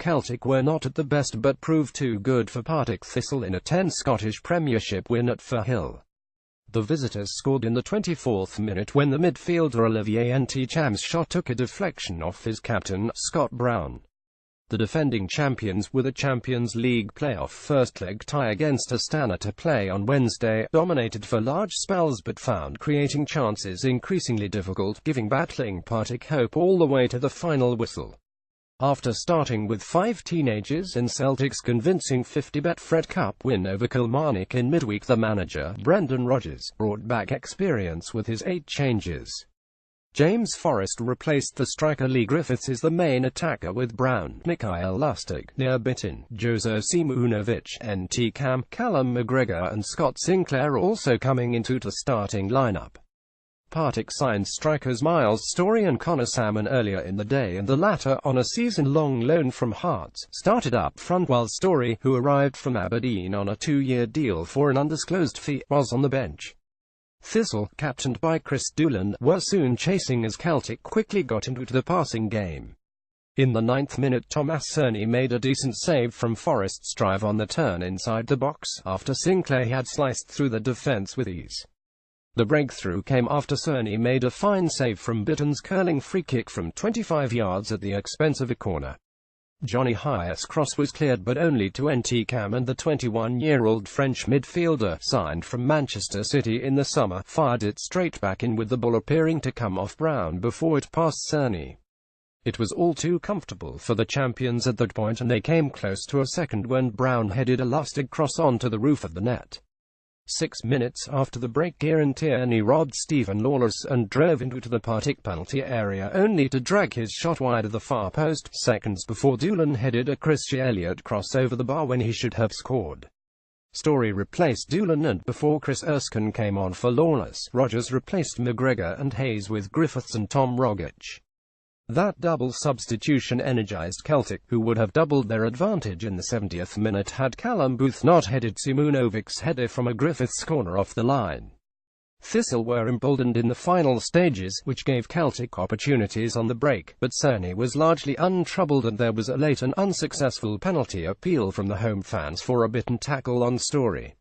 Celtic were not at the best but proved too good for Partick Thistle in a 10 Scottish Premiership win at Firhill. The visitors scored in the 24th minute when the midfielder Olivier ntcham's shot took a deflection off his captain, Scott Brown. The defending champions, with a Champions League playoff first leg tie against Astana to play on Wednesday, dominated for large spells but found creating chances increasingly difficult, giving battling Partick hope all the way to the final whistle. After starting with 5 teenagers in Celtic's convincing 50-bet Fred Cup win over Kilmarnock in midweek, the manager, Brendan Rodgers, brought back experience with his 8 changes. James Forrest replaced the striker. Lee Griffiths is the main attacker with Brown, Mikael Lustig, Bitin, Jozo Simunovic, ntcham, Callum McGregor and Scott Sinclair also coming into the starting lineup. Partick signed strikers Miles Storey and Connor Salmon earlier in the day, and the latter, on a season-long loan from Hearts, started up front while Storey, who arrived from Aberdeen on a 2-year deal for an undisclosed fee, was on the bench. Thistle, captained by Chris Doolan, were soon chasing as Celtic quickly got into the passing game. In the 9th minute, Thomas Cerny made a decent save from Forrest's drive on the turn inside the box, after Sinclair had sliced through the defence with ease. The breakthrough came after Cerny made a fine save from Bitton's curling free-kick from 25 yards at the expense of a corner. Johnny Hayes' cross was cleared but only to ntcham, and the 21-year-old French midfielder, signed from Manchester City in the summer, fired it straight back in with the ball appearing to come off Brown before it passed Cerny. It was all too comfortable for the champions at that point, and they came close to a second when Brown headed a Lustig cross onto the roof of the net. 6 minutes after the break, Kieran Tierney robbed Stephen Lawless and drove into the Partick penalty area, only to drag his shot wide of the far post, seconds before Doolan headed a Chrissy Elliott cross over the bar when he should have scored. Storey replaced Doolan, and before Chris Erskine came on for Lawless, Rodgers replaced McGregor and Hayes with Griffiths and Tom Rogic. That double substitution energised Celtic, who would have doubled their advantage in the 70th minute had Callum Booth not headed Simunovic's header from a Griffiths corner off the line. Thistle were emboldened in the final stages, which gave Celtic opportunities on the break, but Cerny was largely untroubled, and there was a late and unsuccessful penalty appeal from the home fans for a bitten tackle on Storey.